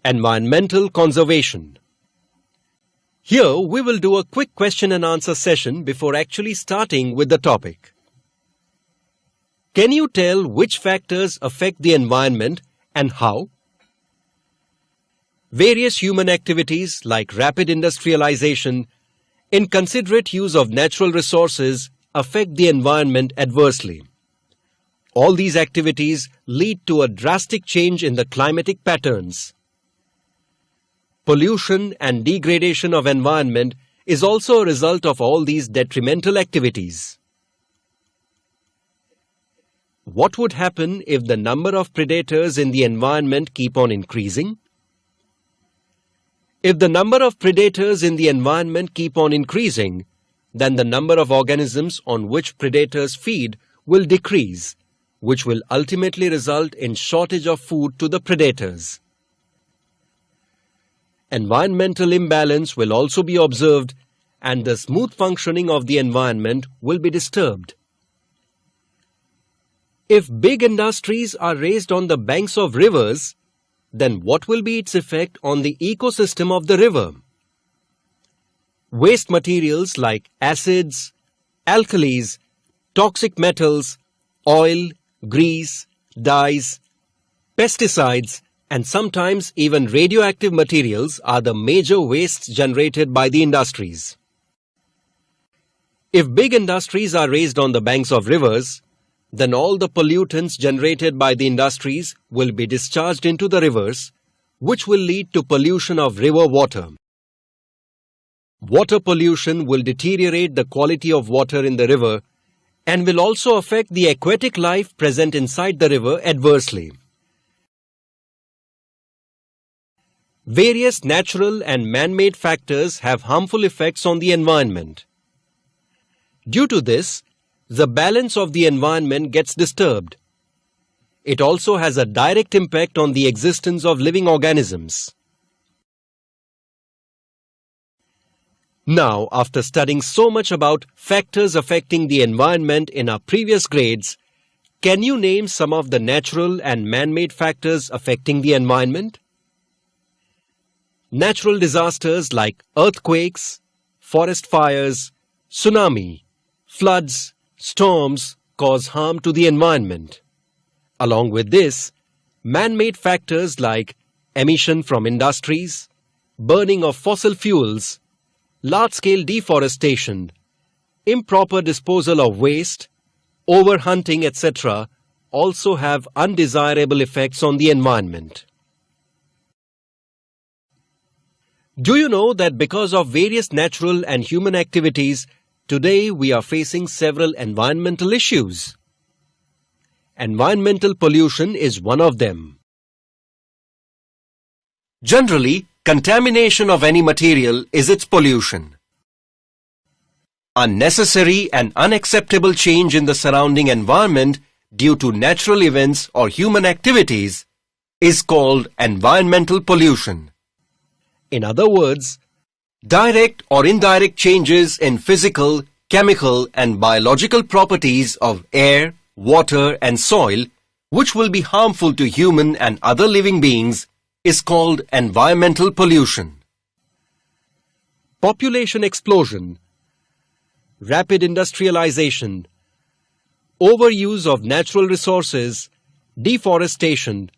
Environmental conservation. Here we will do a quick question and answer session before actually starting with the topic. Can you tell which factors affect the environment and how? Various human activities like rapid industrialization, inconsiderate use of natural resources affect the environment adversely. All these activities lead to a drastic change in the climatic patterns. Pollution and degradation of environment is also a result of all these detrimental activities. What would happen if the number of predators in the environment keep on increasing? If the number of predators in the environment keep on increasing, then the number of organisms on which predators feed will decrease, which will ultimately result in shortage of food to the predators. Environmental imbalance will also be observed, and the smooth functioning of the environment will be disturbed. If big industries are raised on the banks of rivers, then what will be its effect on the ecosystem of the river? Waste materials like acids, alkalis, toxic metals, oil, grease, dyes, pesticides, and sometimes even radioactive materials are the major wastes generated by the industries. If big industries are raised on the banks of rivers, then all the pollutants generated by the industries will be discharged into the rivers, which will lead to pollution of river water. Water pollution will deteriorate the quality of water in the river and will also affect the aquatic life present inside the river adversely. Various natural and man-made factors have harmful effects on the environment. Due to this, the balance of the environment gets disturbed. It also has a direct impact on the existence of living organisms. Now, after studying so much about factors affecting the environment in our previous grades, can you name some of the natural and man-made factors affecting the environment? Natural disasters like earthquakes, forest fires, tsunami, floods, storms cause harm to the environment. Along with this, man-made factors like emission from industries, burning of fossil fuels, large-scale deforestation, improper disposal of waste, overhunting, etc. also have undesirable effects on the environment. Do you know that because of various natural and human activities, today we are facing several environmental issues? Environmental pollution is one of them. Generally, contamination of any material is its pollution. Unnecessary and unacceptable change in the surrounding environment due to natural events or human activities is called environmental pollution. In other words, direct or indirect changes in physical, chemical and biological properties of air, water and soil, which will be harmful to human and other living beings, is called environmental pollution. Population explosion, rapid industrialization, overuse of natural resources, deforestation,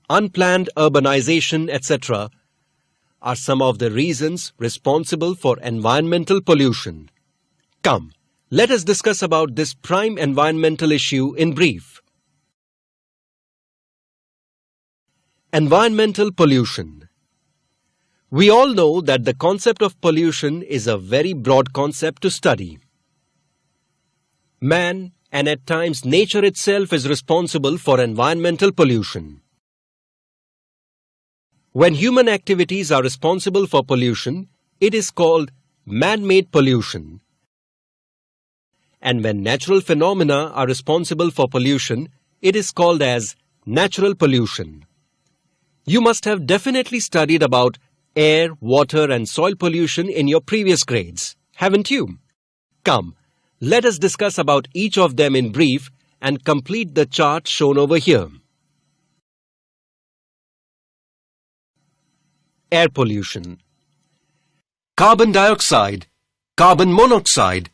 unplanned urbanization, etc. are some of the reasons responsible for environmental pollution. Come, let us discuss about this prime environmental issue in brief. Environmental pollution. We all know that the concept of pollution is a very broad concept to study. Man, and at times nature itself, is responsible for environmental pollution. When human activities are responsible for pollution, it is called man-made pollution. And when natural phenomena are responsible for pollution, it is called as natural pollution. You must have definitely studied about air, water and soil pollution in your previous grades, haven't you? Come, let us discuss about each of them in brief and complete the chart shown over here. air pollution. Carbon dioxide, carbon monoxide,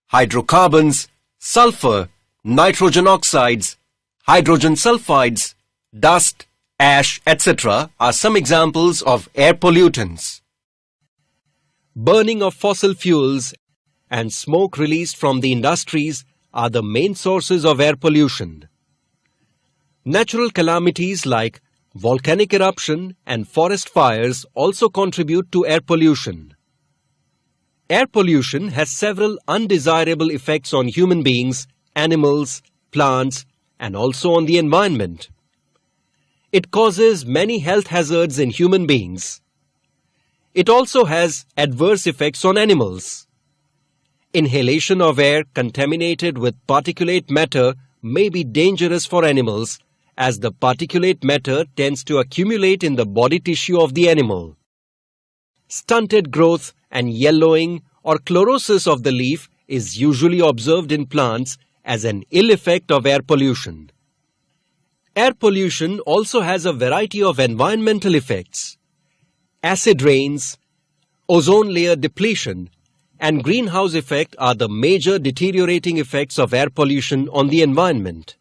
hydrocarbons, sulfur, nitrogen oxides, hydrogen sulfides, dust, ash, etc. are some examples of air pollutants. Burning of fossil fuels and smoke released from the industries are the main sources of air pollution. Natural calamities like volcanic eruption and forest fires also contribute to air pollution. Air pollution has several undesirable effects on human beings, animals, plants, and also on the environment. It causes many health hazards in human beings. It also has adverse effects on animals. Inhalation of air contaminated with particulate matter may be dangerous for animals, as the particulate matter tends to accumulate in the body tissue of the animal. Stunted growth and yellowing or chlorosis of the leaf is usually observed in plants as an ill effect of air pollution. Air pollution also has a variety of environmental effects. Acid rains, ozone layer depletion, and greenhouse effect are the major deteriorating effects of air pollution on the environment.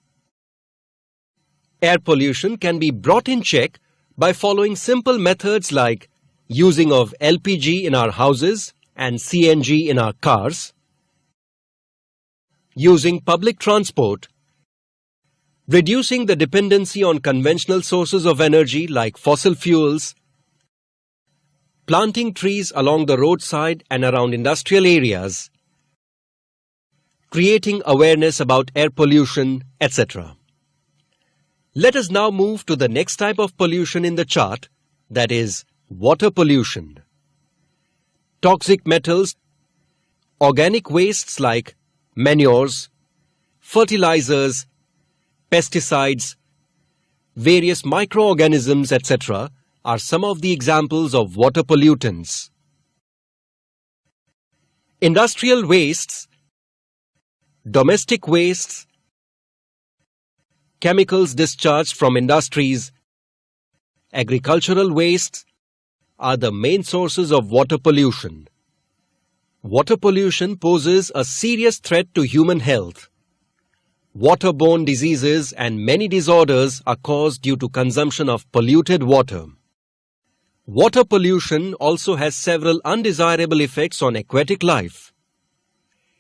Air pollution can be brought in check by following simple methods like using of LPG in our houses and CNG in our cars, using public transport, reducing the dependency on conventional sources of energy like fossil fuels, planting trees along the roadside and around industrial areas, creating awareness about air pollution, etc. Let us now move to the next type of pollution in the chart, that is, water pollution. Toxic metals, organic wastes like manures, fertilizers, pesticides, various microorganisms, etc. are some of the examples of water pollutants. Industrial wastes, domestic wastes, chemicals discharged from industries, agricultural wastes are the main sources of water pollution. Water pollution poses a serious threat to human health. Waterborne diseases and many disorders are caused due to consumption of polluted water. Water pollution also has several undesirable effects on aquatic life.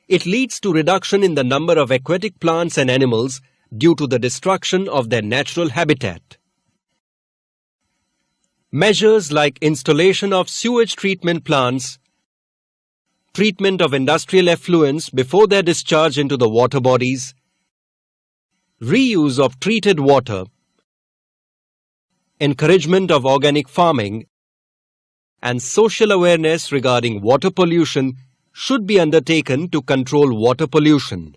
It leads to reduction in the number of aquatic plants and animals due to the destruction of their natural habitat. Measures like installation of sewage treatment plants, treatment of industrial effluents before their discharge into the water bodies, reuse of treated water, encouragement of organic farming, and social awareness regarding water pollution should be undertaken to control water pollution.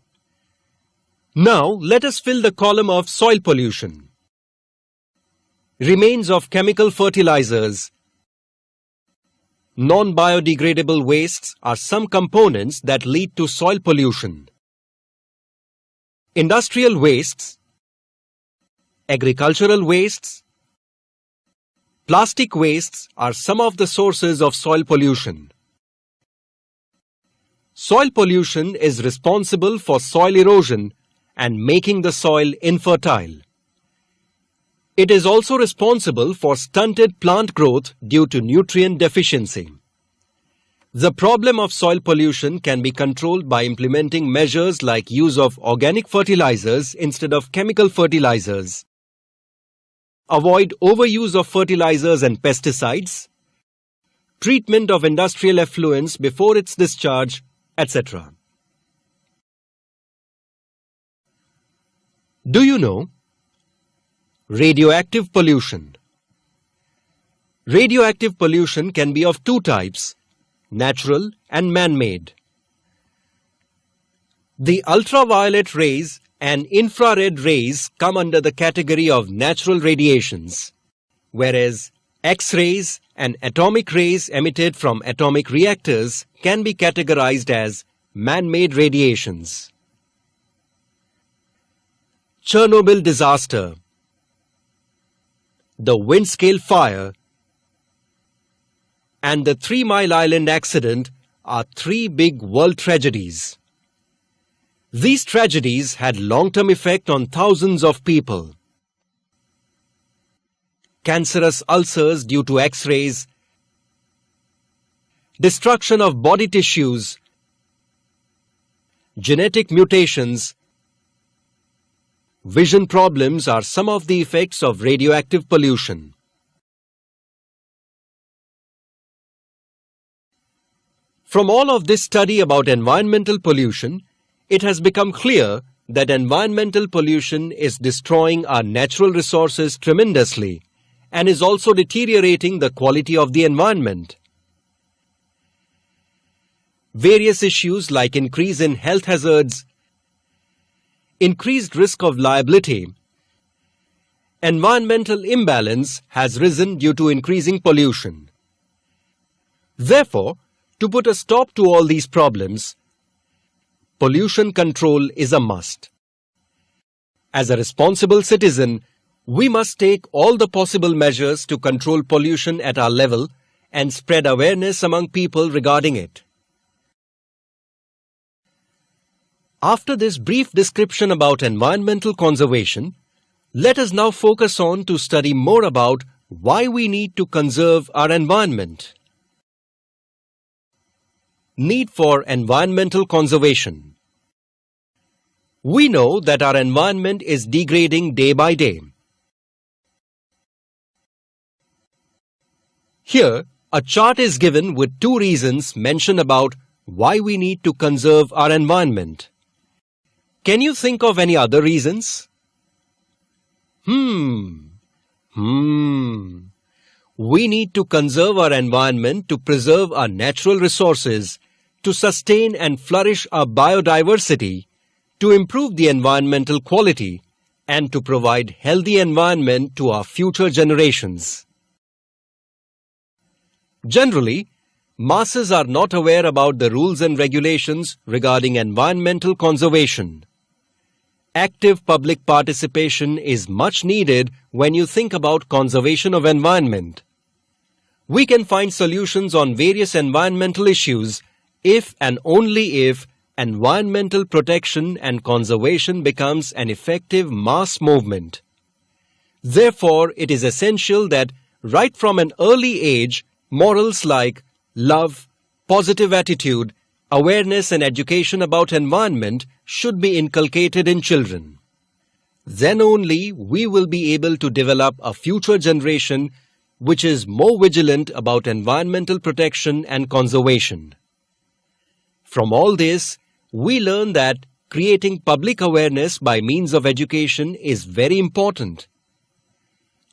Now, let us fill the column of soil pollution. Remains of chemical fertilizers, non-biodegradable wastes are some components that lead to soil pollution. Industrial wastes, agricultural wastes, plastic wastes are some of the sources of soil pollution. Soil pollution is responsible for soil erosion and making the soil infertile. It is also responsible for stunted plant growth due to nutrient deficiency. The problem of soil pollution can be controlled by implementing measures like use of organic fertilizers instead of chemical fertilizers. Avoid overuse of fertilizers and pesticides, treatment of industrial effluents before its discharge, etc. Do you know? Radioactive pollution. Radioactive pollution can be of two types, natural and man-made. The ultraviolet rays and infrared rays come under the category of natural radiations, whereas X-rays and atomic rays emitted from atomic reactors can be categorized as man-made radiations. Chernobyl disaster, the Windscale fire, and the 3 Mile Island accident are 3 big world tragedies. These tragedies had long-term effect on thousands of people. Cancerous ulcers due to X-rays, destruction of body tissues, genetic mutations, vision problems are some of the effects of radioactive pollution. From all of this study about environmental pollution, it has become clear that environmental pollution is destroying our natural resources tremendously and is also deteriorating the quality of the environment. Various issues like increase in health hazards, increased risk of liability, environmental imbalance has risen due to increasing pollution. Therefore, to put a stop to all these problems, pollution control is a must. As a responsible citizen, we must take all the possible measures to control pollution at our level and spread awareness among people regarding it. After this brief description about environmental conservation, let us now focus on to study more about why we need to conserve our environment. Need for environmental conservation. We know that our environment is degrading day by day. Here, a chart is given with 2 reasons mentioned about why we need to conserve our environment. Can you think of any other reasons? We need to conserve our environment to preserve our natural resources, to sustain and flourish our biodiversity, to improve the environmental quality, and to provide healthy environment to our future generations. Generally, masses are not aware about the rules and regulations regarding environmental conservation. Active public participation is much needed when you think about conservation of environment. We can find solutions on various environmental issues if and only if environmental protection and conservation becomes an effective mass movement. Therefore, it is essential that right from an early age, morals like love, positive attitude, awareness and education about environment should be inculcated in children. Then only we will be able to develop a future generation which is more vigilant about environmental protection and conservation. From all this, we learn that creating public awareness by means of education is very important.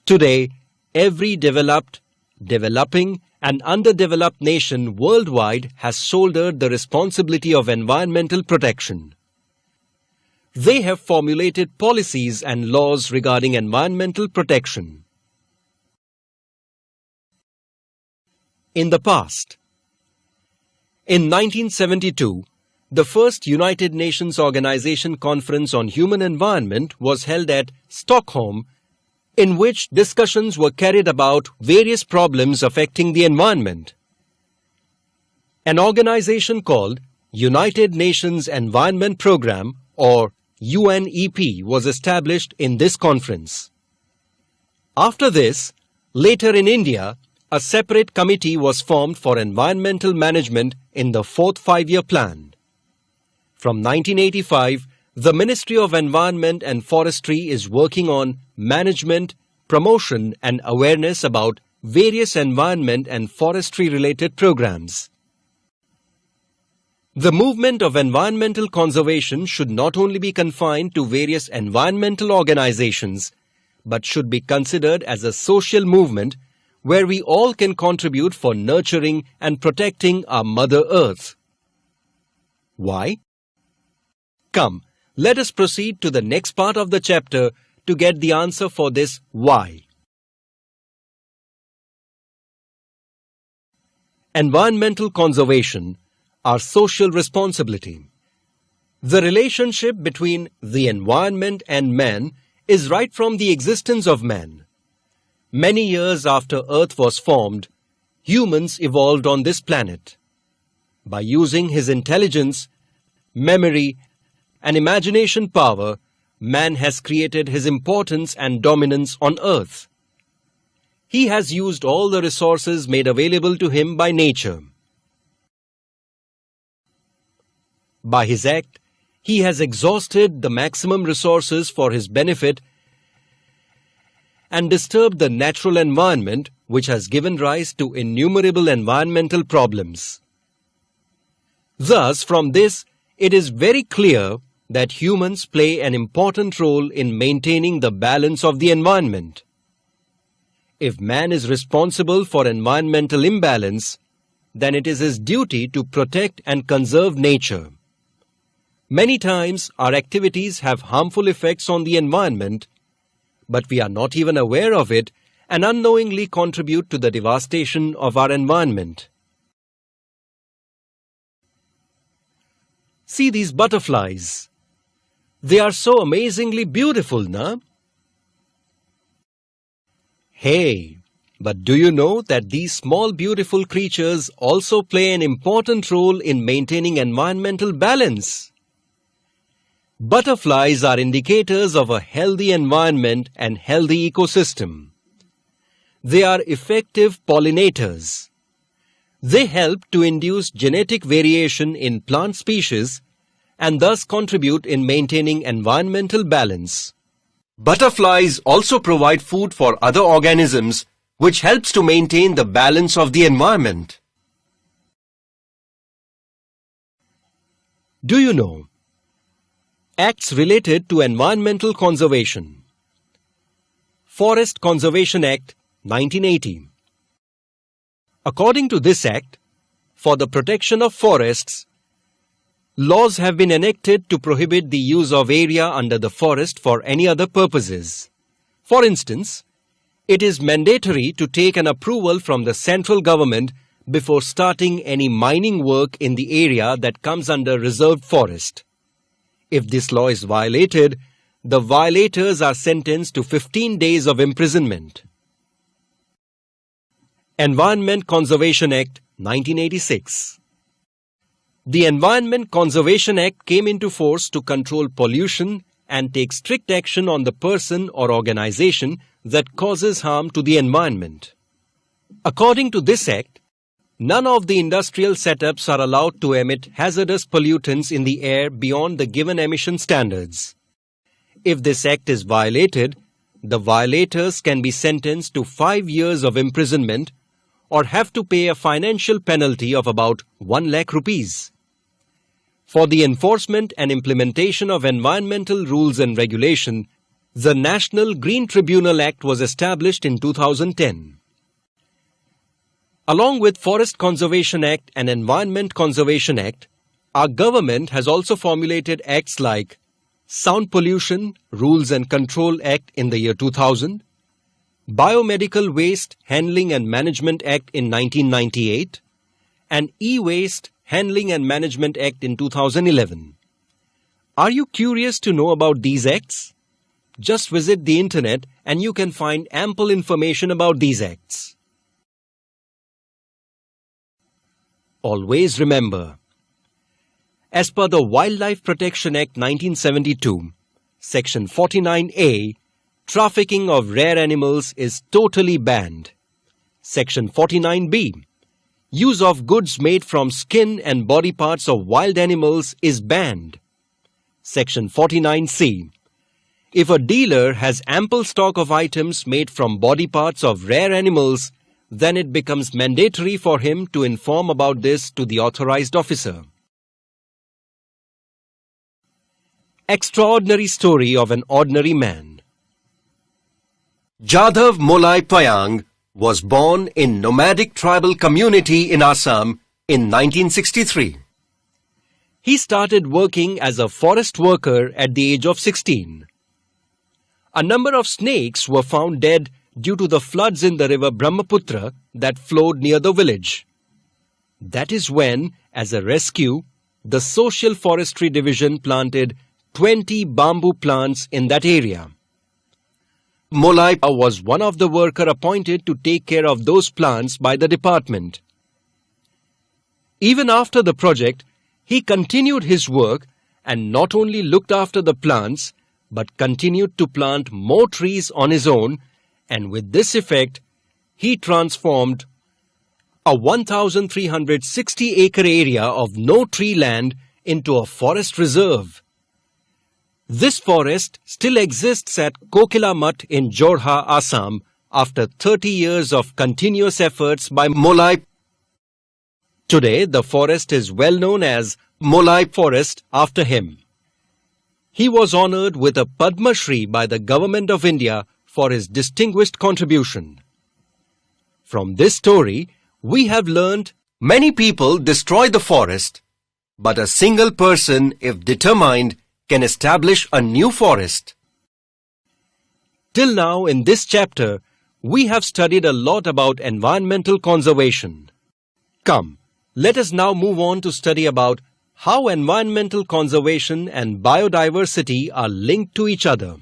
Today, every developed, developing, and underdeveloped nation worldwide has shouldered the responsibility of environmental protection. They have formulated policies and laws regarding environmental protection. In the past, in 1972, the first United Nations Organization Conference on Human Environment was held at Stockholm, in which discussions were carried about various problems affecting the environment. An organization called United Nations Environment Programme or UNEP was established in this conference. After this, later in India, a separate committee was formed for environmental management in the 4th Five-Year Plan. From 1985, the Ministry of Environment and Forestry is working on management, promotion and awareness about various environment and forestry-related programs. The movement of environmental conservation should not only be confined to various environmental organizations, but should be considered as a social movement where we all can contribute for nurturing and protecting our Mother Earth. Why? Come, let us proceed to the next part of the chapter to get the answer for this why. Environmental conservation, our social responsibility. The relationship between the environment and man is right from the existence of man. Many years after Earth was formed, humans evolved on this planet. By using his intelligence, memory, and imagination power, man has created his importance and dominance on Earth. He has used all the resources made available to him by nature. By his act, he has exhausted the maximum resources for his benefit and disturbed the natural environment, which has given rise to innumerable environmental problems. Thus, from this, it is very clear that humans play an important role in maintaining the balance of the environment. If man is responsible for environmental imbalance, then it is his duty to protect and conserve nature. Many times, our activities have harmful effects on the environment, but we are not even aware of it and unknowingly contribute to the devastation of our environment. See these butterflies. They are so amazingly beautiful, na? Hey, but do you know that these small beautiful creatures also play an important role in maintaining environmental balance? Butterflies are indicators of a healthy environment and healthy ecosystem. They are effective pollinators. They help to induce genetic variation in plant species and thus contribute in maintaining environmental balance. Butterflies also provide food for other organisms, which helps to maintain the balance of the environment. Do you know acts related to environmental conservation? Forest Conservation Act 1980. According to this act, for the protection of forests, laws have been enacted to prohibit the use of area under the forest for any other purposes. For instance, it is mandatory to take an approval from the central government before starting any mining work in the area that comes under reserved forest. If this law is violated, the violators are sentenced to 15 days of imprisonment. Environment Conservation Act 1986. The Environment Conservation Act came into force to control pollution and take strict action on the person or organization that causes harm to the environment. According to this act, none of the industrial setups are allowed to emit hazardous pollutants in the air beyond the given emission standards. If this act is violated, the violators can be sentenced to 5 years of imprisonment or have to pay a financial penalty of about 1 lakh rupees. For the enforcement and implementation of environmental rules and regulation, the National Green Tribunal Act was established in 2010. Along with Forest Conservation Act and Environment Conservation Act, our government has also formulated acts like Sound Pollution Rules and Control Act in the year 2000, Biomedical Waste Handling and Management Act in 1998, and E-Waste Handling and Management Act in 2011. Are you curious to know about these acts? Just visit the internet and you can find ample information about these acts. Always remember, as per the Wildlife Protection Act 1972, Section 49A, trafficking of rare animals is totally banned. Section 49B, use of goods made from skin and body parts of wild animals is banned. Section 49C, if a dealer has ample stock of items made from body parts of rare animals, then it becomes mandatory for him to inform about this to the authorized officer. Extraordinary story of an ordinary man. Jadhav Molai Payang was born in nomadic tribal community in Assam in 1963. He started working as a forest worker at the age of 16. A number of snakes were found dead due to the floods in the river Brahmaputra that flowed near the village. That is when, as a rescue, the Social Forestry Division planted 20 bamboo plants in that area. Molai was one of the workers appointed to take care of those plants by the department. Even after the project, he continued his work and not only looked after the plants, but continued to plant more trees on his own, and with this effect, he transformed a 1,360-acre area of no-tree land into a forest reserve. This forest still exists at Kokila Mutt in Jorha, Assam, after 30 years of continuous efforts by Molai. Today, the forest is well known as Molai Forest after him. He was honored with a Padma Shri by the Government of India for his distinguished contribution. From this story, we have learned many people destroy the forest, but a single person, if determined, can establish a new forest. Till now, in this chapter, we have studied a lot about environmental conservation. Come, let us now move on to study about how environmental conservation and biodiversity are linked to each other.